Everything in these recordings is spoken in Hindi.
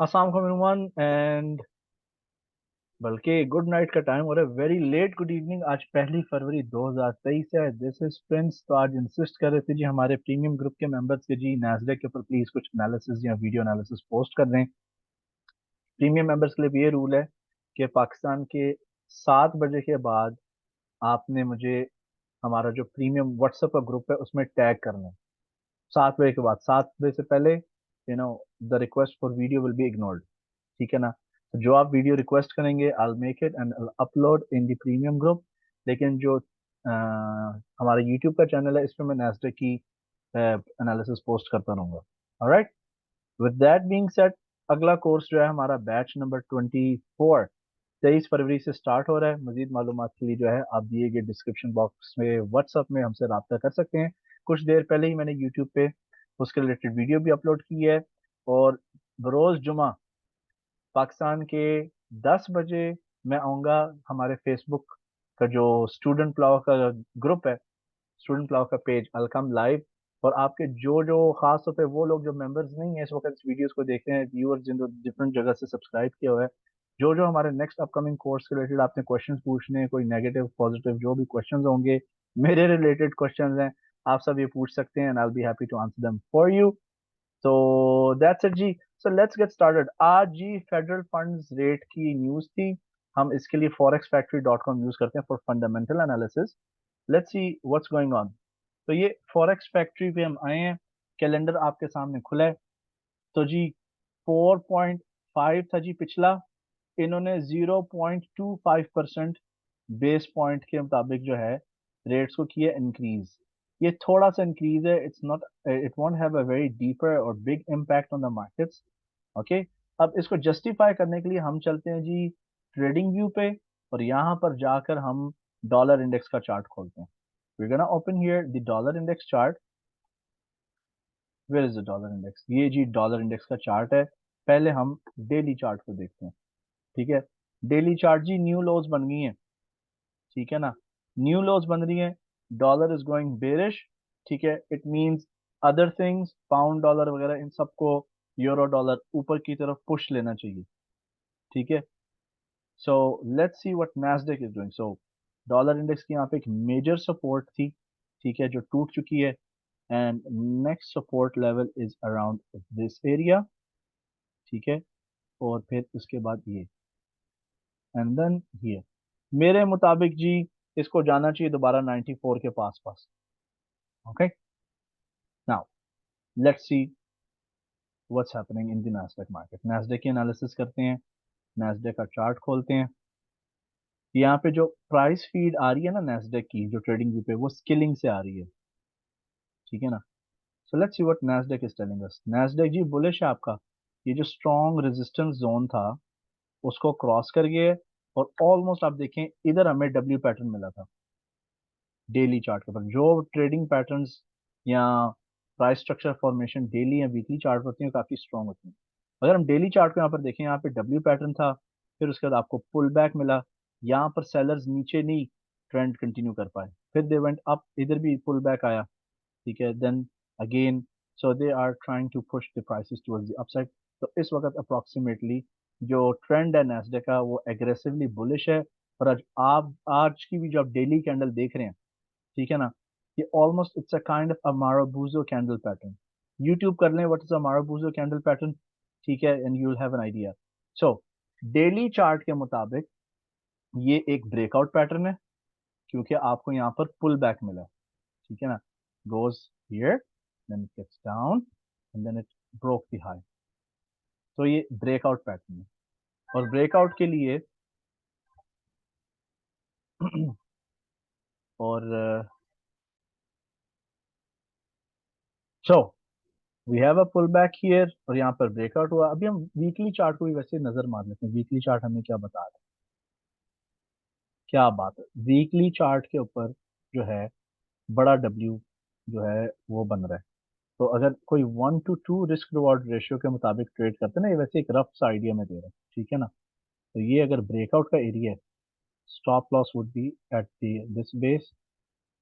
अस्सलाम वालेकुम एवरीवन एंड बल्कि गुड नाइट का टाइम हो रहा है। Very late good evening. आज 1 फरवरी 2023 है। This is Prince. तो आज इंसिस्ट कर रहे थे जी हमारे प्रीमियम ग्रुप के मेंबर्स के जी नैस्डैक के ऊपर प्लीज कुछ एनालिसिस या वीडियो एनालिसिस पोस्ट कर दें। प्रीमियम मेंबर्स के लिए भी ये रूल है कि पाकिस्तान के 7 बजे के बाद आपने मुझे हमारा जो प्रीमियम व्हाट्सएप का ग्रुप है उसमें टैग करना है। 7 बजे के बाद, 7 बजे से पहले the request for video will be ignored. ठीक है ना। तो जो आप वीडियो रिक्वेस्ट करेंगे I make it and upload in the premium group. लेकिन जो हमारा यूट्यूब का चैनल है इस पर मैं नैस्डैक की एनालिसिस पोस्ट करता रहूंगा। Alright, with that being said, अगला कोर्स जो है हमारा बैच नंबर 24 23 फरवरी से स्टार्ट हो रहा है। मजीद मालूमात के लिए जो है आप दिए गए डिस्क्रिप्शन बॉक्स में व्हाट्सएप में हमसे रब्ता कर सकते हैं। कुछ देर पहले ही मैंने यूट्यूब पे उसके रिलेटेड वीडियो भी अपलोड की है। और बरोज जुमा पाकिस्तान के 10 बजे मैं आऊँगा हमारे फेसबुक का जो स्टूडेंट प्लाव का ग्रुप है, स्टूडेंट प्लाव का पेज अलकम लाइव। और आपके जो जो खास तौर पे वो लोग जो मेंबर्स नहीं है इस वक्त इस वीडियोस को देख रहे हैं, व्यूअर्स जिन डिफरेंट जगह से सब्सक्राइब किया हुआ है, जो जो हमारे नेक्स्ट अपकमिंग कोर्स के रिलेटेड आपने क्वेश्चंस पूछने हैं, कोई नेगेटिव पॉजिटिव जो भी क्वेश्चंस होंगे, मेरे रिलेटेड क्वेश्चंस हैं, आप सब ये पूछ सकते हैं and I will be happy to answer them for you. तो that's it ji. So let's get started. आज जी फेडरल फंड्स रेट की न्यूज़ थी। हम इसके लिए forexfactory.com यूज करते हैं for fundamental analysis. Let's see what's going on. तो ये फॉरेक्स फैक्ट्री पे हम आए हैं। कैलेंडर आपके सामने खुला है। तो जी 4.5 था जी पिछला। इन्होंने 0.25% बेस पॉइंट के मुताबिक जो है रेट्स को किया इंक्रीज। ये थोड़ा सा इंक्रीज है, it's not, it won't have a very deeper और big impact on the markets. Okay, अब इसको जस्टिफाई करने के लिए हम चलते हैं जी ट्रेडिंग व्यू पे और यहाँ पर जाकर हम डॉलर इंडेक्स का चार्ट खोलते हैं। we're gonna open here the dollar index chart. where is the dollar index? ये जी डॉलर इंडेक्स का चार्ट है। पहले हम डेली चार्ट को देखते हैं। ठीक है, डेली चार्ट जी न्यू लोज बन गई हैं। ठीक है ना, न्यू लोज बन रही हैं। Dollar is going bearish. ठीक है, it means other things, pound dollar वगैरह इन सबको, यूरो डॉलर ऊपर की तरफ पुश लेना चाहिए। ठीक है, सो let's see what Nasdaq is doing. So dollar index की यहाँ पे एक मेजर सपोर्ट थी, ठीक है, जो टूट चुकी है। And next support level is around this area. ठीक है, और फिर उसके बाद ये एंड देन ये। मेरे मुताबिक जी इसको जाना चाहिए दोबारा 94 के पास पास। Okay, now let's see what's happening in the Nasdaq market. Nasdaq की एनालिसिस करते हैं। नैस्डैक का चार्ट खोलते हैं। यहाँ पे जो प्राइस फीड आ रही है ना नैस्डैक की, जो ट्रेडिंग व्यू पे, वो स्किलिंग से आ रही है। ठीक है ना। So let's see what Nasdaq is telling us. Nasdaq ji bullish है आपका। ये जो स्ट्रॉन्ग रेजिस्टेंस जोन था उसको क्रॉस कर गए और ऑलमोस्ट आप देखें इधर हमें डब्ल्यू पैटर्न मिला था डेली चार्ट के ऊपर। जो ट्रेडिंग पैटर्न्स या प्राइस स्ट्रक्चर फॉर्मेशन डेली या वीकली चार्ट होती हैं काफी स्ट्रॉन्ग होती हैं। अगर हम डेली चार्ट को यहाँ पर देखें, यहाँ पे डब्ल्यू पैटर्न था, फिर उसके बाद आपको पुल बैक मिला। यहाँ पर सेलर्स नीचे नहीं ट्रेंड कंटिन्यू कर पाए, फिर दे वेंट अप, इधर भी पुल बैक आया। ठीक है, then again, so they are trying to push the prices towards the upside. तो इस वक्त अप्रोक्सीमेटली जो ट्रेंड है नैस्डैक का वो एग्रेसिवली बुलिश है। और आज आप आज की भी जो आप डेली कैंडल देख रहे हैं, ठीक है ना, ये almost it's a kind of a marubozu candle pattern. YouTube कर लें what is a marubozu candle pattern. ठीक है, and you will have an idea. So daily chart के मुताबिक ये एक ब्रेकआउट पैटर्न है क्योंकि आपको यहाँ पर पुल बैक मिला। ठीक है ना, goes here, then it gets down and then it broke the high. तो ये ब्रेकआउट पैटर्न है और ब्रेकआउट के लिए और so we have a pull back here और यहाँ पर ब्रेकआउट हुआ। अभी हम वीकली चार्ट को भी वैसे नजर मार लेते हैं। वीकली चार्ट हमें क्या बता रहा है, क्या बात है। वीकली चार्ट के ऊपर जो है बड़ा डब्ल्यू जो है वो बन रहा है। तो अगर कोई 1 to 2 रिस्क रिवॉर्ड रेशियो के मुताबिक ट्रेड करते हैं ना, ये वैसे एक रफ सा आइडिया में दे रहा है। ठीक है ना, तो ये अगर ब्रेकआउट का एरिया है, stop loss would be at this base.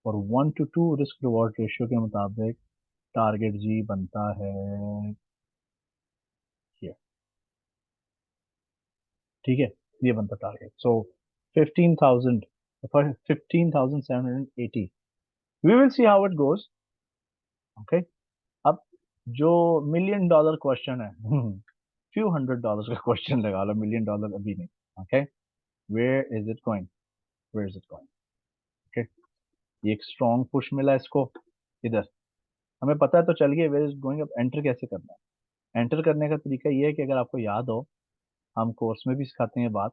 और 1 to 2 रिस्क रिवॉर्ड रेशियो के मुताबिक टारगेट जी बनता है ये। ठीक है, ये बनता target. So 15,000, 15,780, we will see how it goes. Okay, अब जो मिलियन डॉलर क्वेश्चन है, फ्यू $100 का क्वेश्चन लगा लो, मिलियन डॉलर अभी नहीं। Okay, where is it going, where is it going. Okay, ये एक स्ट्रॉन्ग पुश मिला इसको इधर, हमें पता है तो चल गया वेयर इज गोइंग। अब एंटर कैसे करना है? एंटर करने का तरीका ये है कि अगर आपको याद हो, हम कोर्स में भी सिखाते हैं बात,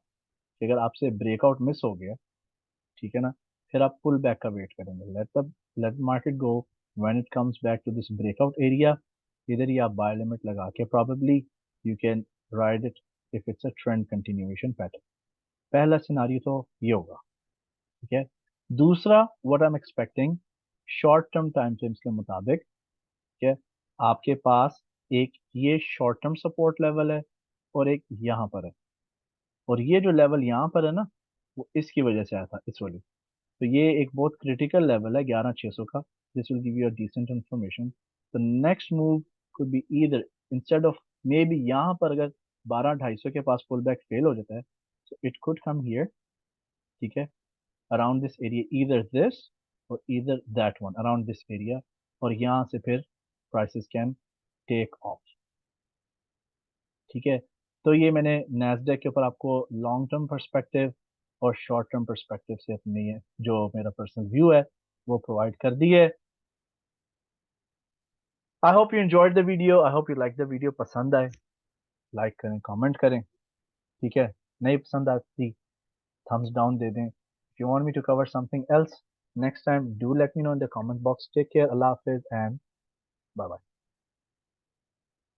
कि अगर आपसे ब्रेकआउट मिस हो गया, ठीक है ना, फिर आप पुल बैक का वेट करेंगे, let market go, when it comes back to this breakout area, इधर ही आप बाय लिमिट लगा के probably you can ride it if it's a trend continuation pattern. पहला सिनारियो तो ये होगा, ठीक है। दूसरा, what I am expecting, short term time frames के मुताबिक, ठीक है, आपके पास एक ये शॉर्ट टर्म सपोर्ट लेवल है और एक यहाँ पर है, और ये जो लेवल यहाँ पर है ना, वो इसकी वजह से आया था, इस वाली। तो ये एक बहुत क्रिटिकल लेवल है 11,600 का। This will give you a decent information. The next move could be either, instead of maybe यहाँ पर अगर 12,250 के पास पुल बैक फेल हो जाता है, so it could come here, ठीक है, around this area, either this or either that one, around this area, और यहाँ से फिर prices can take off, ठीक है। तो ये मैंने नैस्डैक के ऊपर आपको लॉन्ग टर्म पर्सपेक्टिव और शॉर्ट टर्म पर्सपेक्टिव से अपनी जो मेरा पर्सनल व्यू है वो प्रोवाइड कर दी है। I hope you enjoyed the video, I hope you like the video. पसंद आए लाइक करें, कमेंट करें, ठीक है। नहीं पसंद आती, thumbs down दे दें। If you want me to cover something else next time, do let me know in the comment box. Take care, Allah Hafiz, and bye bye.